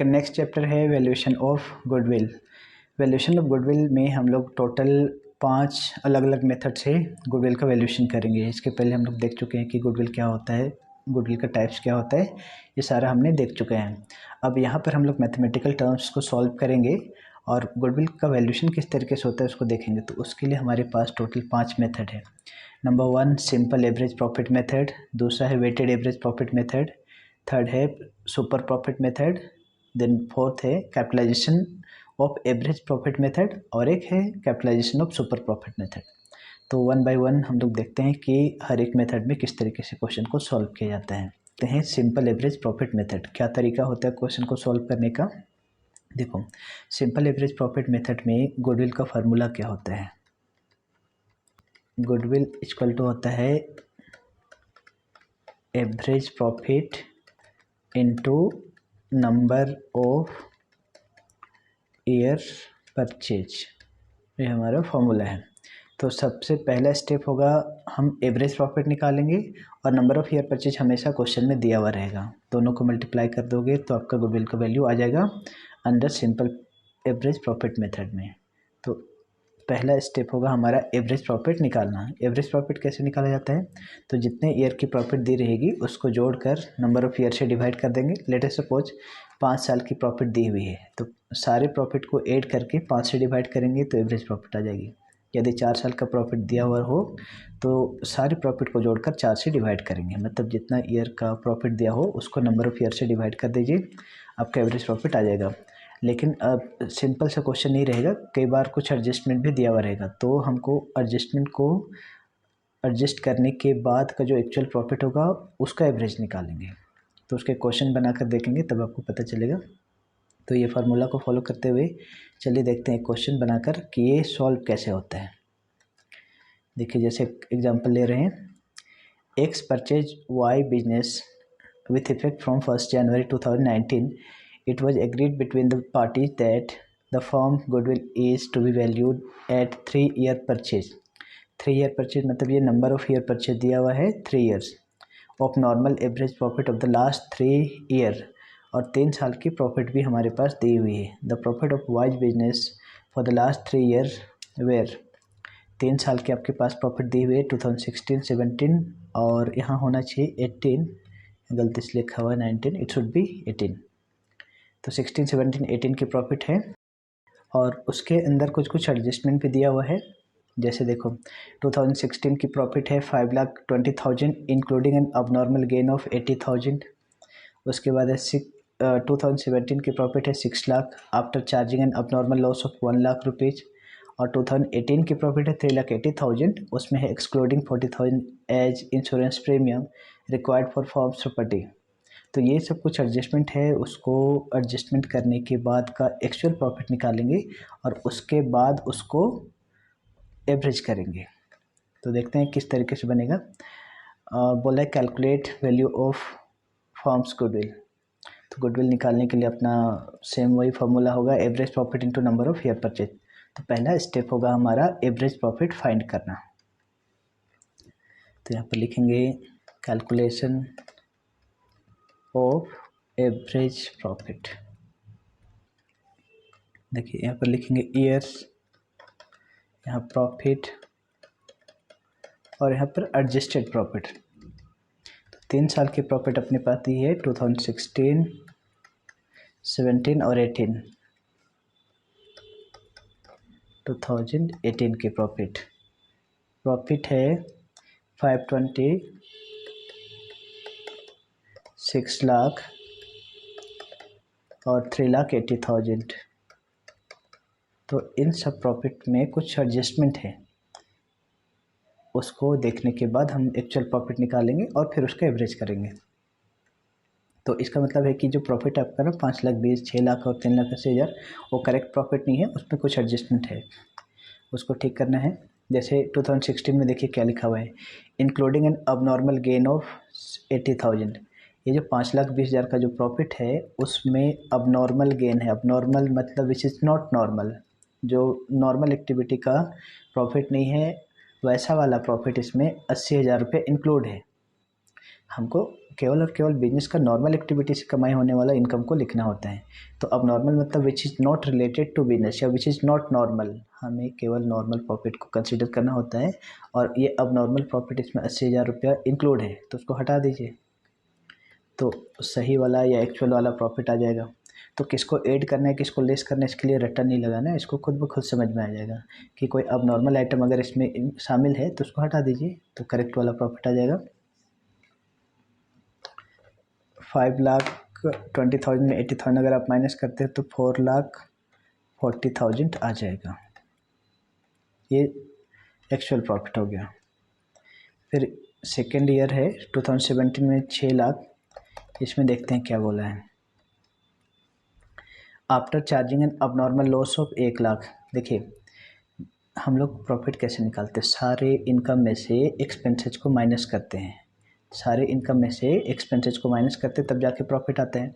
Next chapter है valuation of goodwill. Valuation of goodwill में हम लोग टोटल 5 अलग अलग मेथड से गुडविल का वैल्यूएशन करेंगे। इसके पहले हम लोग देख चुके हैं कि गुडविल क्या होता है, गुडविल का टाइप्स क्या होता है, ये सारा हमने देख चुके हैं। अब यहाँ पर हम लोग मैथमेटिकल टर्म्स को सॉल्व करेंगे और गुडविल का वैल्यूएशन किस तरीके से होता है उसको देखेंगे। तो उसके लिए हमारे पास टोटल 5 मेथड है। Number 1 simple average profit method, दूसरा है weighted average profit method, third है super profit method, then fourth है capitalization of average profit method और एक है capitalization of super profit method. तो वन बाय वन हम लोग देखते हैं कि हर एक मेथड में किस तरीके से क्वेश्चन को सॉल्व किया जाता है। देखते हैं सिंपल एवरेज प्रॉफिट मेथड क्या तरीका होता है क्वेश्चन को सॉल्व करने का। देखो सिंपल एवरेज प्रॉफिट मेथड में गुडविल का फार्मूला क्या होता है। गुडविल इक्वल टू होता है average profit into number of year purchase, ये हमारा फॉर्मूला है। तो सबसे पहला स्टेप होगा हम एवरेज प्रॉफिट निकालेंगे और नंबर ऑफ़ ईयर परचेज हमेशा क्वेश्चन में दिया हुआ रहेगा, दोनों को मल्टीप्लाई कर दोगे तो आपका गुडविल का वैल्यू आ जाएगा under simple average profit method में। तो पहला स्टेप होगा हमारा एवरेज प्रॉफिट निकालना। एवरेज प्रॉफिट कैसे निकाला जाता है, तो जितने ईयर की प्रॉफिट दी रहेगी उसको जोड़कर नंबर ऑफ़ ईयर से डिवाइड कर देंगे। लेट अस सपोज 5 साल की प्रॉफिट दी हुई है तो सारे प्रॉफिट को ऐड करके 5 से डिवाइड करेंगे तो एवरेज प्रॉफिट आ जाएगी। यदि 4 साल का प्रॉफिट दिया हुआ हो तो सारे प्रॉफिट को जोड़कर 4 से डिवाइड करेंगे, मतलब जितना ईयर का प्रॉफिट दिया हो उसको नंबर ऑफ़ ईयर से डिवाइड कर दीजिए, आपका एवरेज प्रॉफिट आ जाएगा। लेकिन अब सिंपल सा क्वेश्चन नहीं रहेगा, कई बार कुछ एडजस्टमेंट भी दिया हुआ रहेगा, तो हमको एडजस्टमेंट को एडजस्ट करने के बाद का जो एक्चुअल प्रॉफिट होगा उसका एवरेज निकालेंगे। तो उसके क्वेश्चन बनाकर देखेंगे तब आपको पता चलेगा। तो ये फार्मूला को फॉलो करते हुए चलिए देखते हैं क्वेश्चन बनाकर कि ये सॉल्व कैसे होता है। देखिए जैसे एग्जांपल ले रहे हैं, X purchase Y business with effect from 1st January 2019, it was agreed between the parties that the firm goodwill is to be valued at 3-year purchase. 3-year purchase मतलब ये number of year purchase दिया हुआ है 3 years of normal average profit of the last 3 year और 3 साल की profit भी हमारे पास दी हुई है। The profit of Y's business for the last 3 year where 3 साल की आपके पास प्रॉफिट दी हुई है 2016-17 और यहाँ होना चाहिए 18, गलती से लिखा हुआ है 19, इट शुड बी 18। तो 16, 17, 18 की प्रॉफिट है और उसके अंदर कुछ कुछ एडजस्टमेंट भी दिया हुआ है। जैसे देखो 2016 की प्रॉफिट है 5,20,000 including an abnormal gain of 80,000। उसके बाद है 2017 की प्रॉफिट है 6 lakh after charging an abnormal loss of 1 lakh rupees और 2018 की प्रॉफिट है 3,80,000, उसमें है excluding 40,000 as insurance premium required for forms property. तो ये सब कुछ एडजस्टमेंट है, उसको एडजस्टमेंट करने के बाद का एक्चुअल प्रॉफिट निकालेंगे और उसके बाद उसको एवरेज करेंगे। तो देखते हैं किस तरीके से बनेगा। बोला है calculate value of forms goodwill. तो गुडविल निकालने के लिए अपना सेम वही फार्मूला होगा average profit into number of year purchase. तो पहला स्टेप होगा हमारा एवरेज प्रॉफिट फाइंड करना। तो यहाँ पर लिखेंगे कैलकुलेशन ऑफ एवरेज प्रॉफिट। देखिए यहाँ पर लिखेंगे ईयर्स, यहाँ प्रॉफिट और यहाँ पर एडजस्टेड प्रॉफिट। तो 3 साल की प्रॉफिट अपने पास दी है 2016, 17 और 18। 2018 की प्रॉफिट है 520, 6 लाख और 3,80,000। तो इन सब प्रॉफिट में कुछ एडजस्टमेंट है, उसको देखने के बाद हम एक्चुअल प्रॉफिट निकालेंगे और फिर उसका एवरेज करेंगे। तो इसका मतलब है कि जो प्रॉफिट आपका ना 5,20,000, 6 लाख और 3,80,000 वो करेक्ट प्रॉफिट नहीं है, उसमें कुछ एडजस्टमेंट है, उसको ठीक करना है। जैसे 2016 में देखिए क्या लिखा हुआ है, including an abnormal gain of 80,000। ये जो 5,20,000 का जो प्रॉफिट है उसमें अबनॉर्मल गेन है। अबनॉर्मल मतलब विच इज़ नॉट नॉर्मल, जो नॉर्मल एक्टिविटी का प्रॉफिट नहीं है वैसा वाला प्रॉफिट इसमें 80,000 रुपये इंक्लूड है। हमको केवल और केवल बिजनेस का नॉर्मल एक्टिविटी से कमाई होने वाला इनकम को लिखना होता है। तो अब नॉर्मल मतलब which is not related to business या विच इज़ नॉट नॉर्मल, हमें केवल नॉर्मल प्रॉफिट को कंसिडर करना होता है। और ये अब नॉर्मल प्रॉफिट इसमें 80,000 रुपया इंक्लूड है, तो उसको हटा दीजिए, तो सही वाला या एक्चुअल वाला प्रॉफिट आ जाएगा। तो किसको ऐड करना है किसको लेस करना है इसके लिए रट्टा नहीं लगाना है, इसको खुद ब खुद समझ में आ जाएगा कि कोई अब नॉर्मल आइटम अगर इसमें शामिल है तो उसको हटा दीजिए, तो करेक्ट वाला प्रॉफिट आ जाएगा। 5,20,000 में 80,000 अगर आप माइनस करते हैं तो 4,40,000 आ जाएगा। ये एक्चुअल प्रॉफिट हो गया। फिर सेकेंड ईयर है 2017 में 6 लाख, इसमें देखते हैं क्या बोला है। आफ्टर चार्जिंग एन अब नॉर्मल लॉस ऑफ 1 लाख। देखिए हम लोग प्रॉफिट कैसे निकालते हैं, सारे इनकम में से एक्सपेंसेस को माइनस करते हैं, सारे इनकम में से एक्सपेंसेस को माइनस करते तब जाके प्रॉफिट आता है।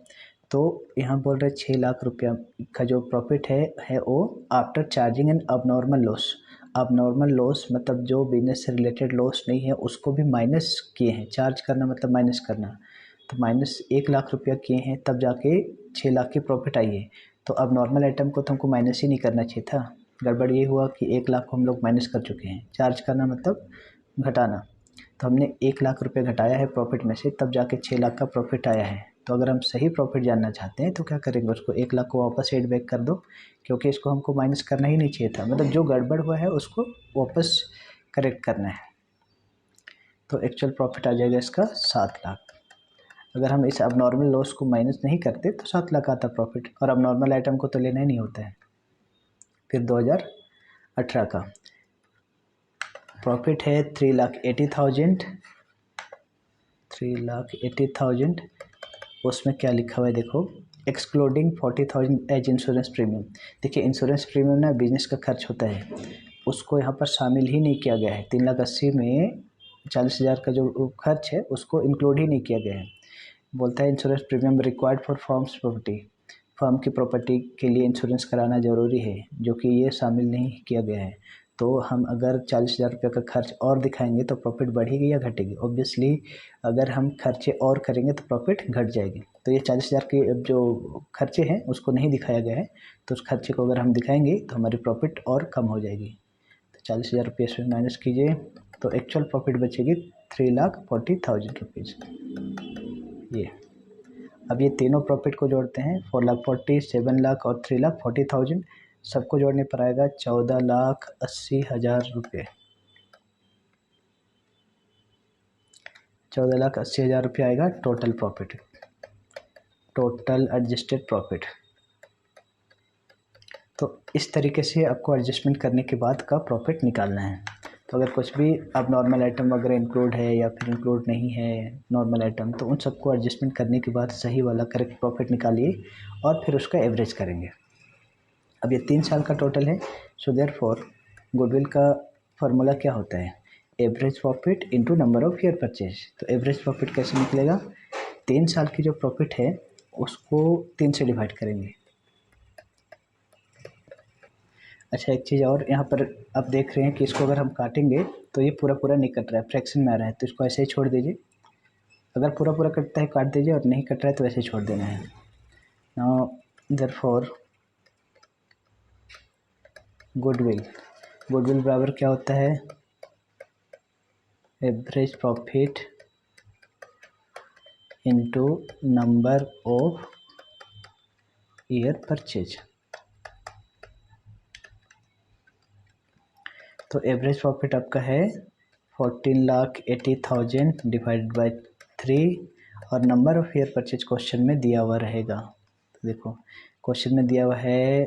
तो यहाँ बोल रहे 6 लाख रुपया का जो प्रॉफिट है वो आफ्टर चार्जिंग एन अब नॉर्मल लॉस। अब नॉर्मल लॉस मतलब जो बिजनेस से रिलेटेड लॉस नहीं है उसको भी माइनस किए हैं, चार्ज करना मतलब माइनस करना, तो माइनस 1 लाख रुपया किए हैं तब जाके 6 लाख की प्रॉफिट आई है। तो अब नॉर्मल आइटम को तो हमको माइनस ही नहीं करना चाहिए था, गड़बड़ ये हुआ कि 1 लाख को हम लोग माइनस कर चुके हैं, चार्ज करना मतलब घटाना, तो हमने 1 लाख रुपये घटाया है प्रॉफिट में से तब जाके 6 लाख का प्रॉफिट आया है। तो अगर हम सही प्रॉफिट जानना चाहते हैं तो क्या करेंगे, उसको 1 लाख को वापस एड बैक कर दो, क्योंकि इसको हमको माइनस करना ही नहीं चाहिए था, मतलब जो गड़बड़ हुआ है उसको वापस करेक्ट करना है। तो एक्चुअल प्रॉफिट आ जाएगा इसका 7 लाख। अगर हम इस अब नॉर्मल लॉस को माइनस नहीं करते तो 7 लाख आता प्रॉफिट, और अब नॉर्मल आइटम को तो लेना ही नहीं होता है। फिर 2018 का प्रॉफिट है 3,80,000, 3,80,000। उसमें क्या लिखा हुआ है देखो, एक्सक्लूडिंग 40,000 एज इंश्योरेंस प्रीमियम। देखिए इंश्योरेंस प्रीमियम ना बिजनेस का खर्च होता है, उसको यहाँ पर शामिल ही नहीं किया गया है। 3,80,000 में 40,000 का जो खर्च है उसको इंक्लूड ही नहीं किया गया है। बोलता है insurance premium required for firms property, firm की प्रॉपर्टी के लिए इंश्योरेंस कराना ज़रूरी है, जो कि ये शामिल नहीं किया गया है। तो हम अगर 40,000 रुपये का खर्च और दिखाएंगे तो प्रॉफिट बढ़ेगी या घटेगी, ऑब्वियसली अगर हम खर्चे और करेंगे तो प्रॉफिट घट जाएगी। तो ये 40,000 के जो खर्चे हैं उसको नहीं दिखाया गया है, तो उस खर्चे को अगर हम दिखाएंगे तो हमारी प्रॉफिट और कम हो जाएगी। तो 40,000 रुपये इसमें माइनस कीजिए तो एक्चुअल प्रॉफिट बचेगी 3,40,000 रुपीज़। ये अब ये तीनों प्रॉफिट को जोड़ते हैं, 4,40,000, 7 लाख और 3,40,000, सबको जोड़ने पर आएगा 14,80,000 रुपये। 14,80,000 रुपये आएगा total profit, total adjusted profit. तो इस तरीके से आपको एडजस्टमेंट करने के बाद का प्रॉफिट निकालना है। तो अगर कुछ भी अब नॉर्मल आइटम वगैरह इंक्लूड है या फिर इंक्लूड नहीं है नॉर्मल आइटम, तो उन सबको एडजस्टमेंट करने के बाद सही वाला करेक्ट प्रॉफिट निकालिए और फिर उसका एवरेज करेंगे। अब ये 3 साल का टोटल है, सो देयरफॉर गुडविल का फार्मूला क्या होता है, average profit into number of year purchase. तो एवरेज प्रॉफिट कैसे निकलेगा, 3 साल की जो प्रॉफिट है उसको 3 से डिवाइड करेंगे। अच्छा एक चीज़ और, यहाँ पर आप देख रहे हैं कि इसको अगर हम काटेंगे तो ये पूरा पूरा नहीं कट रहा है, फ्रैक्शन में आ रहा है, तो इसको ऐसे ही छोड़ दीजिए। अगर पूरा पूरा कटता है काट दीजिए, और नहीं कट रहा है तो ऐसे ही छोड़ देना है। नाउ देयरफॉर गुडविल बराबर क्या होता है, average profit into number of year purchase. तो एवरेज प्रॉफिट आपका है 14,80,000 डिवाइडेड बाय 3, और number of year purchase question में दिया हुआ रहेगा। तो देखो क्वेश्चन में दिया हुआ है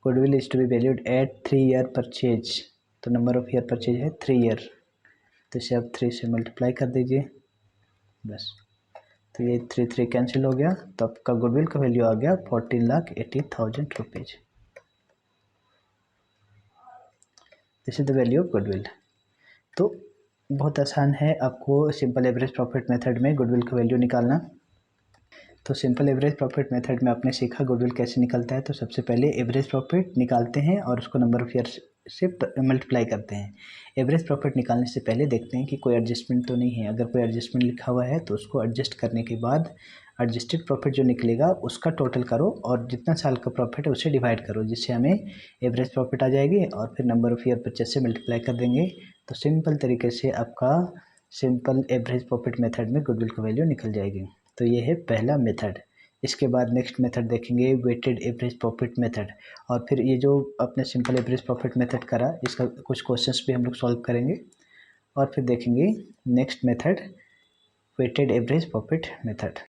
goodwill is to be valued at 3 year purchase, तो नंबर ऑफ ईयर परचेज है 3 ईयर, तो इसे आप 3 से मल्टीप्लाई कर दीजिए बस। तो ये 3 कैंसिल हो गया, तो आपका गुडविल का वैल्यू आ गया 14,80,000 rupees. This is the value of goodwill. तो बहुत आसान है आपको सिंपल एवरेज प्रॉफिट मेथड में गुडविल का वैल्यू निकालना। तो सिंपल एवरेज प्रॉफिट मेथड में आपने सीखा गुडविल कैसे निकलता है। तो सबसे पहले एवरेज प्रॉफिट निकालते हैं और उसको नंबर ऑफ ईयर से मल्टीप्लाई करते हैं। एवरेज प्रॉफिट निकालने से पहले देखते हैं कि कोई एडजस्टमेंट तो नहीं है। अगर कोई एडजस्टमेंट लिखा हुआ है तो उसको एडजस्ट करने के बाद एडजस्टेड प्रॉफिट जो निकलेगा उसका टोटल करो और जितना साल का प्रॉफिट है उसे डिवाइड करो, जिससे हमें एवरेज प्रॉफिट आ जाएगी और फिर नंबर ऑफ़ ईयर परचेज से मल्टीप्लाई कर देंगे। तो सिंपल तरीके से आपका सिंपल एवरेज प्रॉफिट मेथड में गुडविल की वैल्यू निकल जाएगी। तो ये है पहला मेथड। इसके बाद नेक्स्ट मेथड देखेंगे वेटेड एवरेज प्रॉफिट मेथड। और फिर ये जो अपने सिंपल एवरेज प्रॉफिट मेथड करा, इसका कुछ क्वेश्चंस भी हम लोग सॉल्व करेंगे और फिर देखेंगे next method weighted average profit method.